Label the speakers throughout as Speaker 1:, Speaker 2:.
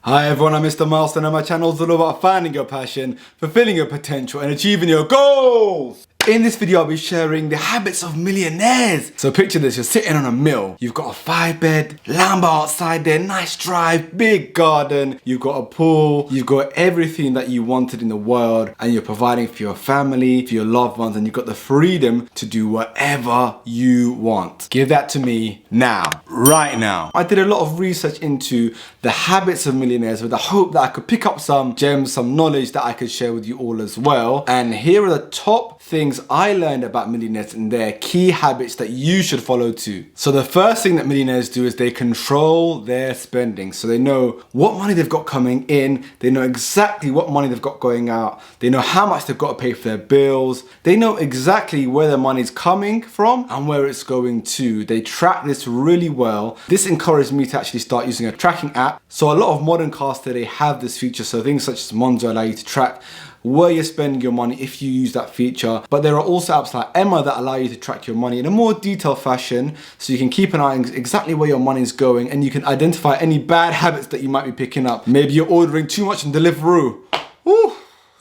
Speaker 1: Hi everyone, I'm Mr. Milestone and my channel is all about finding your passion, fulfilling your potential and achieving your goals. In this video I'll be sharing the habits of millionaires. So picture this, you're sitting on a mill, you've got a 5-bed, Lambo outside there, nice drive, big garden, you've got a pool, you've got everything that you wanted in the world and you're providing for your family, for your loved ones, and you've got the freedom to do whatever you want. Give that to me now, right now. I did a lot of research into the habits of millionaires with the hope that I could pick up some gems, some knowledge that I could share with you all as well. And here are the top things I learned about millionaires and their key habits that you should follow too. So the first thing that millionaires do is they control their spending. So they know what money they've got coming in, they know exactly what money they've got going out, they know how much they've got to pay for their bills, they know exactly where their money's coming from and where it's going to. They track this really well. This encouraged me to actually start using a tracking app. So a lot of modern cars today have this feature. So things such as Monzo allow you to track where you're spending your money if you use that feature. But there are also apps like Emma that allow you to track your money in a more detailed fashion, so you can keep an eye on exactly where your money is going and you can identify any bad habits that you might be picking up. Maybe you're ordering too much on Deliveroo. Woo,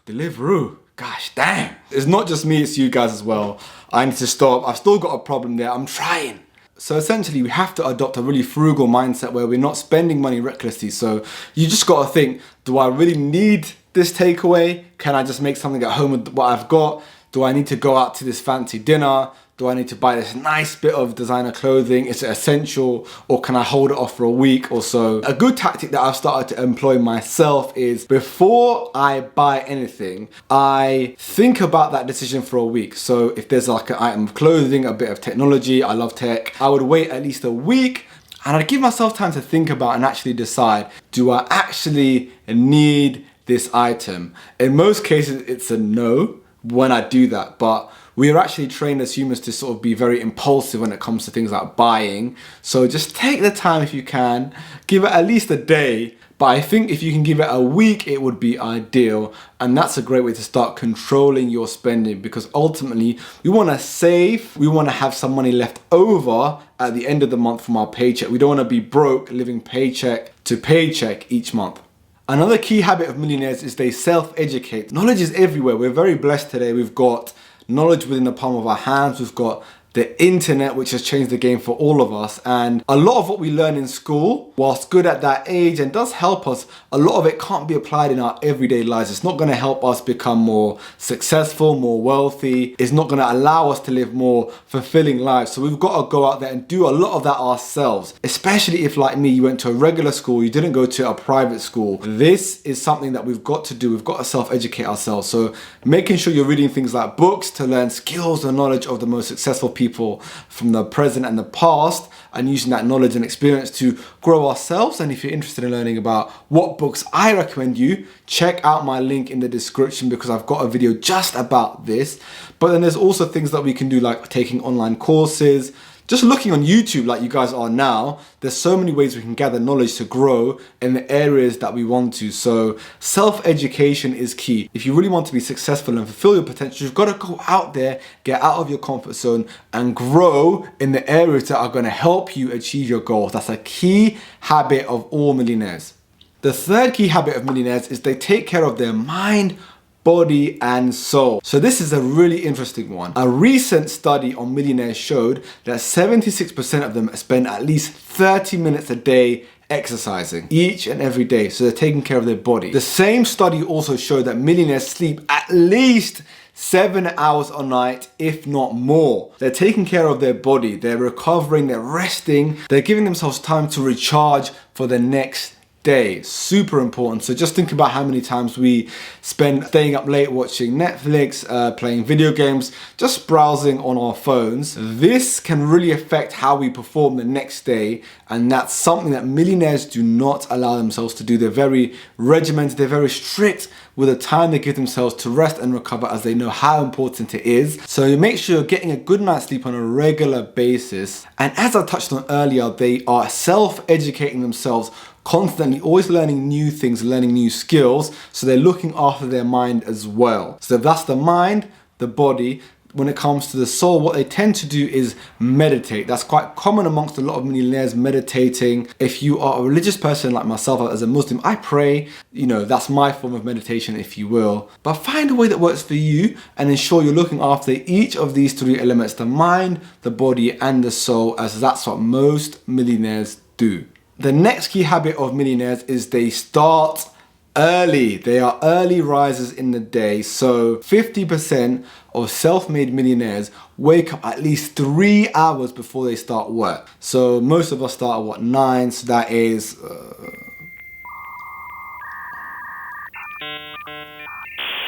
Speaker 1: Deliveroo, gosh damn. It's not just me, it's you guys as well. I need to stop, I've still got a problem there, I'm trying. So essentially we have to adopt a really frugal mindset where we're not spending money recklessly. So you just got to think, do I really need this takeaway? Can I just make something at home with what I've got? Do I need to go out to this fancy dinner? Do I need to buy this nice bit of designer clothing? Is it essential, or can I hold it off for a week or so? A good tactic that I've started to employ myself is before I buy anything, I think about that decision for a week. So if there's like an item of clothing, a bit of technology, I love tech, I would wait at least a week and I'd give myself time to think about and actually decide, do I actually need this item? In most cases it's a no when I do that, but we are actually trained as humans to sort of be very impulsive when it comes to things like buying. So just take the time if you can, give it at least a day, but I think if you can give it a week, it would be ideal. And that's a great way to start controlling your spending, because ultimately we want to save, we want to have some money left over at the end of the month from our paycheck. We don't want to be broke living paycheck to paycheck each month. Another key habit of millionaires is they self-educate. Knowledge is everywhere. We're very blessed today. We've got knowledge within the palm of our hands. We've got the internet, which has changed the game for all of us. And a lot of what we learn in school, whilst good at that age and does help us, a lot of it can't be applied in our everyday lives. It's not going to help us become more successful, more wealthy. It's not going to allow us to live more fulfilling lives. So we've got to go out there and do a lot of that ourselves, especially if, like me, you went to a regular school, you didn't go to a private school. This is something that we've got to do. We've got to self-educate ourselves. So making sure you're reading things like books to learn skills and knowledge of the most successful people from the present and the past, and using that knowledge and experience to grow ourselves. And if you're interested in learning about what books I recommend you, check out my link in the description, because I've got a video just about this. But then there's also things that we can do, like taking online courses, just looking on YouTube like you guys are now. There's so many ways we can gather knowledge to grow in the areas that we want to. So self-education is key. If you really want to be successful and fulfill your potential, you've got to go out there, get out of your comfort zone and grow in the areas that are going to help you achieve your goals. That's a key habit of all millionaires. The third key habit of millionaires is they take care of their mind, body and soul. So this is a really interesting one. A recent study on millionaires showed that 76% of them spend at least 30 minutes a day exercising each and every day. So they're taking care of their body. The same study also showed that millionaires sleep at least 7 hours a night, if not more. They're taking care of their body, they're recovering, they're resting, they're giving themselves time to recharge for the next day. Super important. So just think about how many times we spend staying up late watching Netflix, playing video games, just browsing on our phones. This can really affect how we perform the next day, and that's something that millionaires do not allow themselves to do. They're very regimented, they're very strict with the time they give themselves to rest and recover, as they know how important it is. So you make sure you're getting a good night's sleep on a regular basis. And as I touched on earlier, they are self-educating themselves constantly, always learning new things, learning new skills. So they're looking after their mind as well. So that's the mind, the body, when it comes to the soul, what they tend to do is meditate. That's quite common amongst a lot of millionaires, meditating. If you are a religious person like myself as a Muslim, I pray, that's my form of meditation, if you will. But find a way that works for you and ensure you're looking after each of these three elements, the mind, the body, and the soul, as that's what most millionaires do. The next key habit of millionaires is they start early. They are early risers in the day. So 50% of self-made millionaires wake up at least 3 hours before they start work. So most of us start at 9, so that is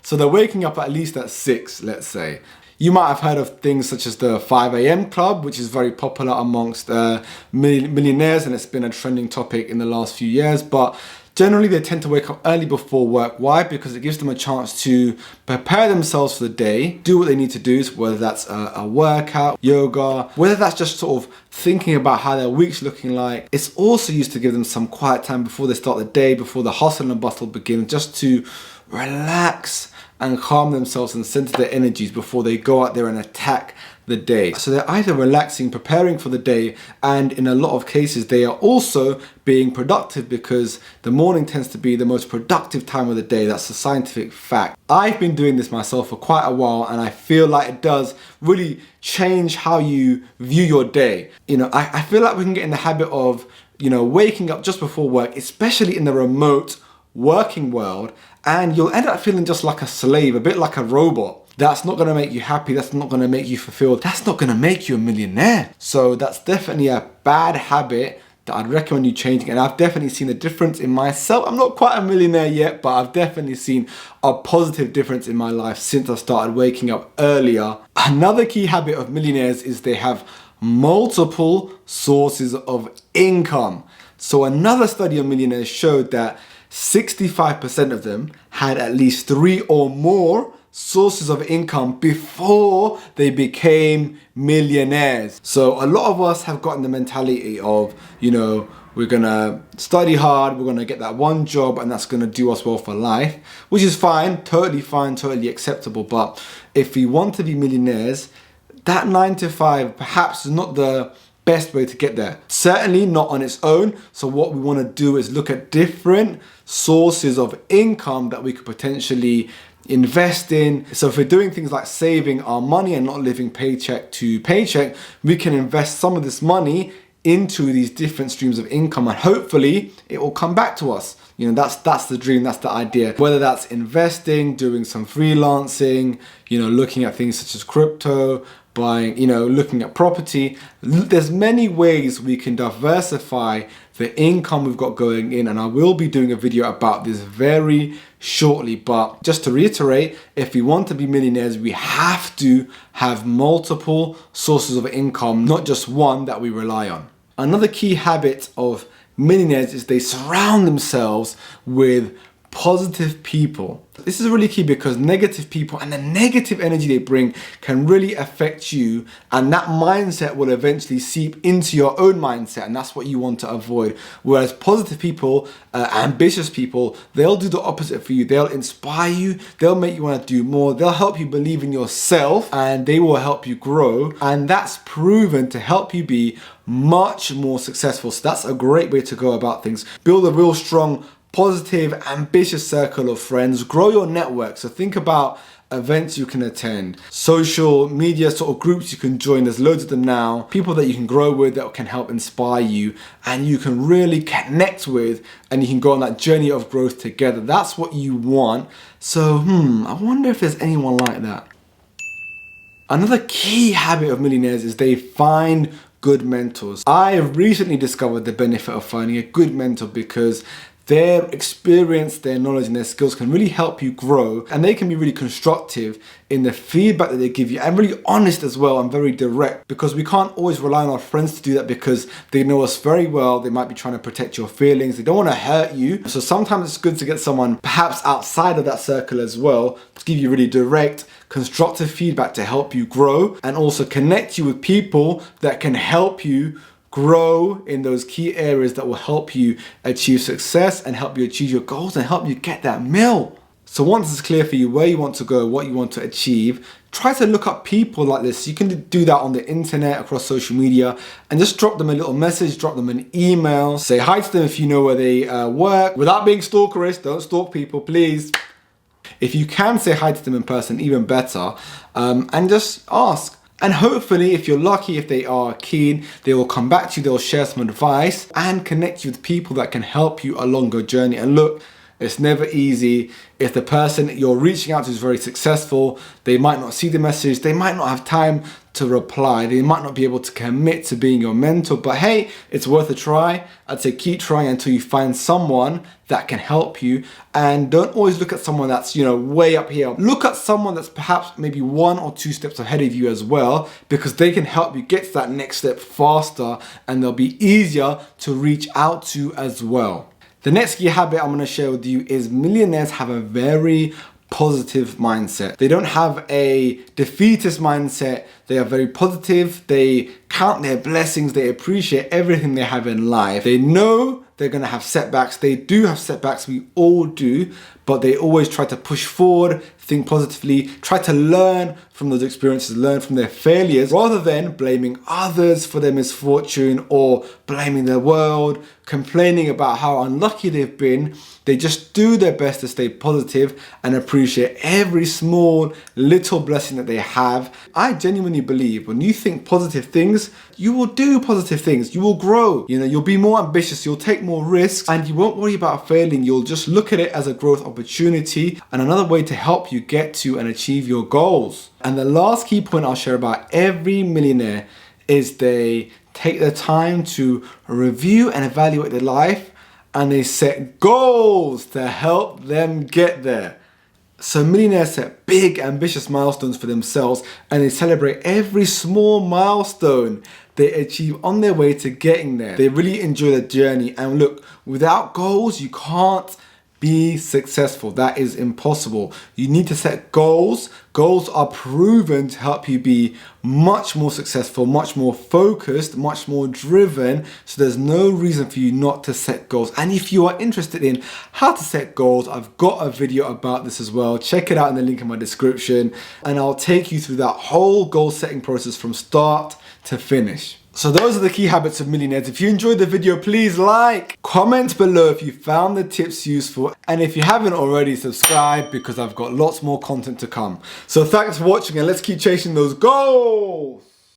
Speaker 1: so they're waking up at least at 6, let's say. You might have heard of things such as the 5 a.m. club, which is very popular amongst millionaires, and it's been a trending topic in the last few years. But generally, they tend to wake up early before work. Why? Because it gives them a chance to prepare themselves for the day, do what they need to do, whether that's a workout, yoga, whether that's just sort of thinking about how their week's looking like. It's also used to give them some quiet time before they start the day, before the hustle and bustle begins, just to relax and calm themselves and center their energies before they go out there and attack the day. So they're either relaxing, preparing for the day, and in a lot of cases they are also being productive, because the morning tends to be the most productive time of the day. That's a scientific fact. I've been doing this myself for quite a while, and I feel like it does really change how you view your day. I feel like we can get in the habit of waking up just before work, especially in the remote working world, and you'll end up feeling just like a slave, a bit like a robot. That's not going to make you happy. That's not going to make you fulfilled. That's not going to make you a millionaire. So that's definitely a bad habit that I'd recommend you changing. And I've definitely seen a difference in myself. I'm not quite a millionaire yet, but I've definitely seen a positive difference in my life since I started waking up earlier. Another key habit of millionaires is they have multiple sources of income. So another study of millionaires showed that 65% of them had at least 3 or more sources of income before they became millionaires. So a lot of us have gotten the mentality of, we're gonna study hard, we're gonna get that one job, and that's gonna do us well for life, which is fine, totally acceptable. But if we want to be millionaires, that 9 to 5 perhaps is not the best way to get there. Certainly not on its own. So what we want to do is look at different sources of income that we could potentially invest in. So if we're doing things like saving our money and not living paycheck to paycheck, we can invest some of this money into these different streams of income, and hopefully it will come back to us. That's the dream, that's the idea. Whether that's investing, doing some freelancing, looking at things such as crypto, buying, looking at property. There's many ways we can diversify the income we've got going in, and I will be doing a video about this very shortly. But just to reiterate, if we want to be millionaires, we have to have multiple sources of income, not just one that we rely on. Another key habit of millionaires is they surround themselves with positive people. This is really key, because negative people and the negative energy they bring can really affect you, and that mindset will eventually seep into your own mindset, and that's what you want to avoid. Whereas positive people, ambitious people, they'll do the opposite for you. They'll inspire you, they'll make you want to do more, they'll help you believe in yourself, and they will help you grow, and that's proven to help you be much more successful. So that's a great way to go about things. Build a real strong, positive, ambitious circle of friends. Grow your network. So think about events you can attend, social media sort of groups you can join. There's loads of them now. People that you can grow with that can help inspire you and you can really connect with, and you can go on that journey of growth together. That's what you want. So, I wonder if there's anyone like that. Another key habit of millionaires is they find good mentors. I have recently discovered the benefit of finding a good mentor, because their experience, their knowledge and their skills can really help you grow, and they can be really constructive in the feedback that they give you, and really honest as well, and very direct, because we can't always rely on our friends to do that, because they know us very well. They might be trying to protect your feelings. They don't want to hurt you. So sometimes it's good to get someone perhaps outside of that circle as well to give you really direct, constructive feedback to help you grow, and also connect you with people that can help you grow in those key areas that will help you achieve success and help you achieve your goals and help you get that mill. So once it's clear for you where you want to go, what you want to achieve, try to look up people like this. You can do that on the internet, across social media, and just drop them a little message, drop them an email, say hi to them if you know where they work, without being stalkerish. Don't stalk people, please. If you can say hi to them in person, even better, and just ask. And hopefully, if you're lucky, if they are keen, they will come back to you, they'll share some advice and connect you with people that can help you along your journey. And look, it's never easy. If the person you're reaching out to is very successful, they might not see the message, they might not have time to reply, they might not be able to commit to being your mentor, but hey, it's worth a try. I'd say keep trying until you find someone that can help you. And don't always look at someone that's, way up here. Look at someone that's perhaps maybe 1 or 2 steps ahead of you as well, because they can help you get to that next step faster and they'll be easier to reach out to as well. The next key habit I'm going to share with you is millionaires have a very positive mindset. They don't have a defeatist mindset. They are very positive. They count their blessings. They appreciate everything they have in life. They know they're going to have setbacks. They do have setbacks. We all do. But they always try to push forward, think positively, try to learn from those experiences, learn from their failures, rather than blaming others for their misfortune or blaming the world, complaining about how unlucky they've been. They just do their best to stay positive and appreciate every small little blessing that they have. I genuinely believe when you think positive things, you will do positive things. You will grow. You'll be more ambitious. You'll take more risks and you won't worry about failing. You'll just look at it as a growth opportunity and another way to help you get to and achieve your goals. And the last key point I'll share about every millionaire is they take the time to review and evaluate their life, and they set goals to help them get there. So millionaires set big, ambitious milestones for themselves, and they celebrate every small milestone they achieve on their way to getting there. They really enjoy the journey. And look, without goals, you can't be successful. That is impossible. You need to set goals. Goals are proven to help you be much more successful, much more focused, much more driven. So there's no reason for you not to set goals. And if you are interested in how to set goals, I've got a video about this as well. Check it out in the link in my description. And I'll take you through that whole goal setting process from start to finish. So those are the key habits of millionaires. If you enjoyed the video, please like, comment below if you found the tips useful. And if you haven't already, subscribe because I've got lots more content to come. So thanks for watching and let's keep chasing those goals.